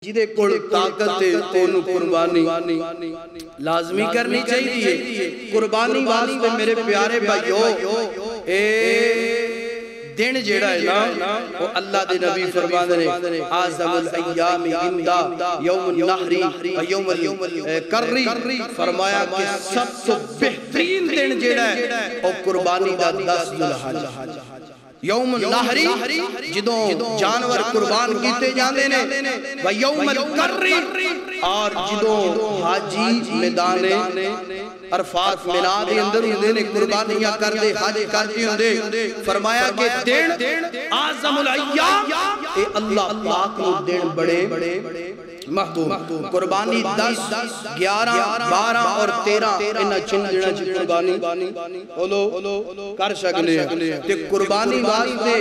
جدے کول طاقت اونوں قربانی لازمی کرنی چاہیے۔ قربانی واسطے میرے پیارے بھائیو اے دن جیڑا ہے نا وہ اللہ دے نبی فرماندے نے اعظم الایام عند یوم النحر و یوم الکری، فرمایا کہ سب سے بہترین دن جیڑا ہے وہ قربانی دا 10 ذو الحج یوم النحری جدوں جانور قربان کیتے جاندے نے و یوم الکری، اور جدوں حاجی میدان عرفات مینا دے اندر ہوندے نے قربانیاں کردے حج کردے ہوندے، فرمایا کہ دن اعظم الایام اے اللہ پاک نو دن بڑے محبوب۔ قربانی 10 11 12 اور 13 انہاں چن دناں چ قربانی بولو کر سکنے ہیں۔ تے قربانی واسطے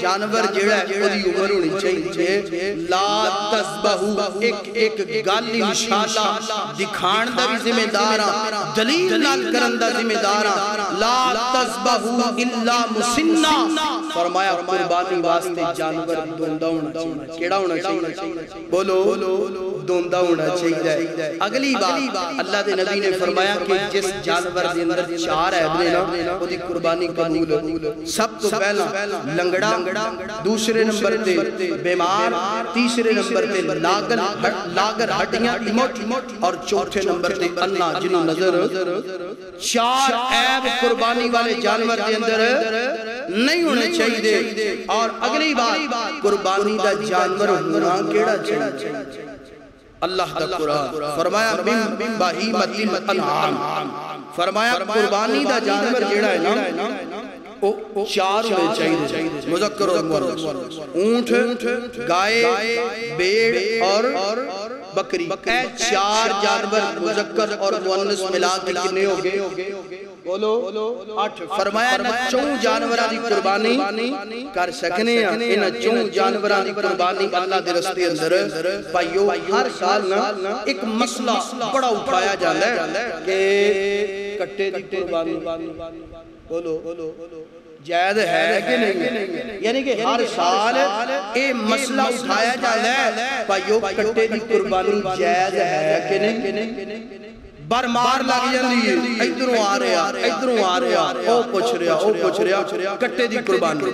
جانور جیڑا ہے اودی عمر ہونی چاہیے لا تذبحوا، ایک گل انشاءاللہ دکھان دا بھی ذمہ دار ہاں، دلیل نال کرن دا ذمہ دار ہاں۔ لا تذبحوا الا مسنّا، فرمایا قربانی واسطے جانور دوندا ہونا چاہیے۔ کیڑا ہونا چاہیے؟ بولو دوندا ہونا چاہیے۔ اگلی بات اللہ دے نبی نے فرمایا کہ جس جانور دے اندر 4 عیب نے نا او دی قربانی قبول ہو۔ سب تو پہلا لنگڑا، دوسرے نمبر تے بیمار، تیسرے نمبر تے لاگر ہڈیاں موٹ، اور چوتھے نمبر تے انا جنوں نظر۔ 4 عیب قربانی والے جانور دے اندر نہیں ہونے چاہیے۔ اور اگلی بات قربانی دا جانور ہونا کیڑا چاہیے؟ اللہ دا قرآن فرمایا من بہیمۃ الانعام، فرمایا قربانی دا جانور جیڑا ہے نا وہ 4 ہونے چاہیے، مذکر اور مؤنث، اونٹ، گائے، بھیڑ اور بکری۔ اے 4 جانور مذکر اور مؤنث ملا کے کتنے ہو گئے؟ بولو 8۔ فرمایا نہ 4 جانوراں دی قربانی کر سکنے ہیں، انہاں 4 جانوراں دی قربانی اللہ دے رستے اندر بھائیو ہر سال نا ایک مسئلہ بڑا اٹھایا جاتا ہے کہ کٹے دی قربانی بولو جائز ہے کہ نہیں؟ یعنی کہ ہر سال اے مسئلہ اٹھایا جاتا ہے بھائیو کٹے دی قربانی جائز ہے کہ نہیں؟ برمار لگ جاندی ہے، ادھروں آ رہا او پوچھ رہا کٹے دی قربانی۔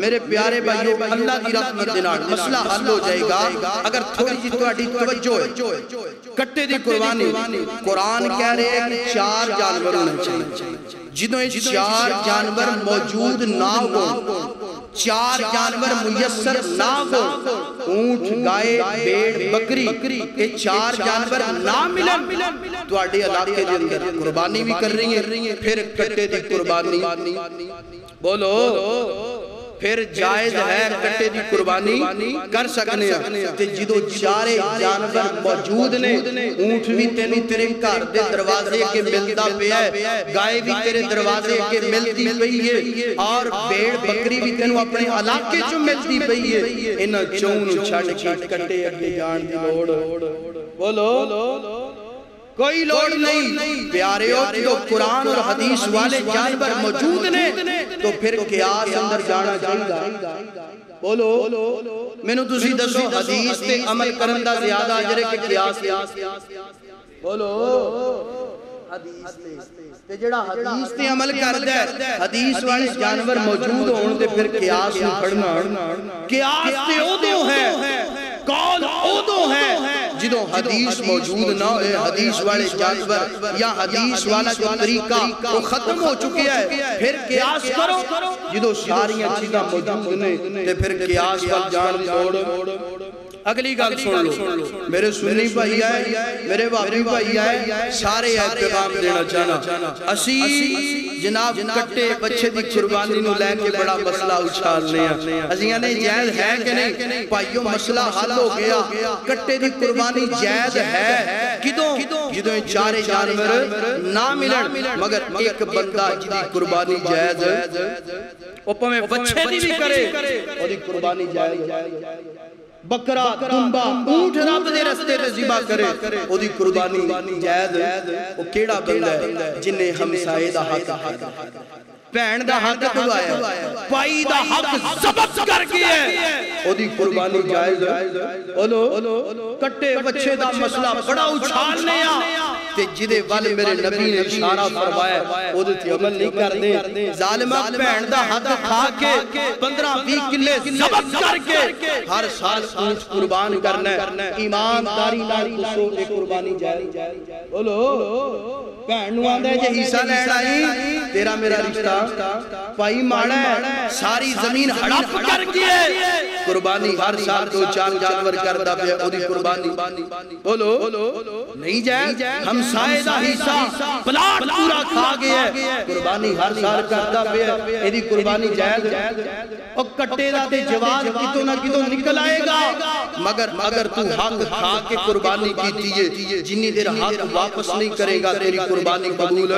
میرے پیارے بھائیو اللہ دی رحمت دے نال مسئلہ حل ہو جائے گا اگر تھوڑی جی تہاڈی توجہ ہے۔ کٹے دی قربانی قرآن کہہ رہے ہیں کہ 4 جانور ہونے چاہیے، جدوں 4 جانور موجود نہ ہوں، 4 جانور میسر نہ ہوں، اونٹ، گائے، بھیڑ، بکری، یہ 4 جانور نہ ملن تو آڈے علاقے دے اندر قربانی بھی کر رہی ہیں، پھر کٹے دی قربانی بولو پھر جائز ہے کٹے دی قربانی کر سکنے ہیں۔ تے جدو 4 جانور موجود نے، اونٹ بھی تیرے گھر دے دروازے کے ملتا پہ ہے، گائے بھی تیرے دروازے کے ملتی پئی ہے، اور بھیڑ بکری بھی تینوں اپنے علاقے جو ملتی پئی ہے، انہاں 4 چھڑ کے کٹے اگے جان دی لوڑ بولو کوئی لوڑ نہیں۔ پیارے ہو جو قرآن اور حدیث والے جانور موجود نے تو پھر قیاس اندر جانا چاہیے۔ بولو میں نو تسی دسو حدیث تے عمل کرن دا زیادہ اجر ہے کہ قیاس؟ بولو حدیث تے جڑا حدیث تے عمل کردا ہے، حدیث والے جانور موجود ہون تے پھر قیاس نوں پڑھنا، قیاس تے اودوں ہے، قول اودوں ہے جدوں حدیث موجود نہ ہوئے، حدیث والے جانور یا حدیث والا جو طریقہ وہ ختم ہو چکے ہے، پھر قیاس کرو جدوں ساری چیزاں موجود نے تے پھر قیاس پر جان دوڑ۔ اگلی گل سن لو میرے سنی بھائی آئے، میرے وابی بھائی آئے، سارے پیغام دینا چاہنا اسی جناب کٹے بچے دی قربانی نو لے کے بڑا مسئلہ اچھالنے ہیں، ازیاں نے جائز ہے کہ نہیں؟ بھائیو مسئلہ حل ہو گیا، کٹے دی قربانی جائز ہے کدوں؟ جدوں 4 جانور نہ ملن مگر ایک بندہ جدی قربانی جائز اوپا میں بچے دی بھی کرے اور دی قربانی جائز، بکرا، دمبا، اونٹ رب دے رستے تے ذبح کرے او دی قربانی جائز۔ او کیڑا بندہ ہے جنہیں ہمسائے دا حق ਭੈਣ ਦਾ ਹੱਕ ਦਵਾਇਆ, ਭਾਈ ਦਾ ਹੱਕ ਜ਼ਬਤ ਕਰ ਗਿਆ, ਉਹਦੀ ਕੁਰਬਾਨੀ ਜਾਇਜ਼ ਹੈ। ਬੋਲੋ ਕੱਟੇ ਵੱਛੇ ਦਾ ਮਸਲਾ ਬੜਾ ਉਛਾਲਨੇ ਆ ਤੇ ਜਿਹਦੇ ਵੱਲ ਮੇਰੇ ਨਬੀ ਨੇ ਇਸ਼ਾਰਾ ਫਰਮਾਇਆ ਉਹਦੇ ਤੇ ਅਮਲ ਨਹੀਂ ਕਰਦੇ। ਜ਼ਾਲਿਮਾ ਭੈਣ ਦਾ ਹੱਕ ਖਾ ਕੇ 15-20 ਕਿੱਲੇ ਜ਼ਬਤ ਕਰਕੇ ਹਰ ਸਾਲ ਊਂਠ ਕੁਰਬਾਨ ਕਰਨਾ, ਈਮਾਨਦਾਰੀ ਨਾਲ ਦੱਸੋ ਇਹ ਕੁਰਬਾਨੀ ਜਾਇਜ਼? ਬੋਲੋ ਭੈਣ ਨੂੰ ਆਂਦਾ ਜੇ ਹਿੱਸਾ ਲੈਣ ਆਈ ਤੇਰਾ ਮੇਰਾ ਰਿਸ਼ਤਾ ਭਾਈ ਮਾੜਾ, ਸਾਰੀ ਜ਼ਮੀਨ ਹੜਪ ਕਰ ਗਈ, ਕੁਰਬਾਨੀ ਹਰ ਸਾਲ 2-4 ਜਾਨਵਰ ਕਰਦਾ ਪਿਆ, ਉਹਦੀ ਕੁਰਬਾਨੀ ਬੋਲੋ ਨਹੀਂ ਜਾਇਜ਼। ਹਮਸਾਏ ਦਾ ਹਿੱਸਾ ਪਲਾਟ ਪੂਰਾ ਖਾ ਗਿਆ, ਕੁਰਬਾਨੀ ਹਰ ਸਾਲ ਕਰਦਾ ਪਿਆ, ਇਹਦੀ ਕੁਰਬਾਨੀ ਜਾਇਜ਼? ਉਹ ਕੱਟੇ ਦਾ ਤੇ ਜਵਾਬ ਕਿਤੋਂ ਨਾ ਕਿਤੋਂ ਨਿਕਲ ਆਏਗਾ, ਮਗਰ ਅਗਰ ਤੂੰ ਹੱਕ ਖਾ ਕੇ ਕੁਰਬਾਨੀ ਕੀਤੀ ਹੈ, ਜਿੰਨੀ ਦੇਰ ਹੱਕ ਵਾਪਸ ਨਹੀਂ ਕਰੇਗਾ ਤੇਰੀ ਕੁਰਬਾਨੀ ਕਬੂਲ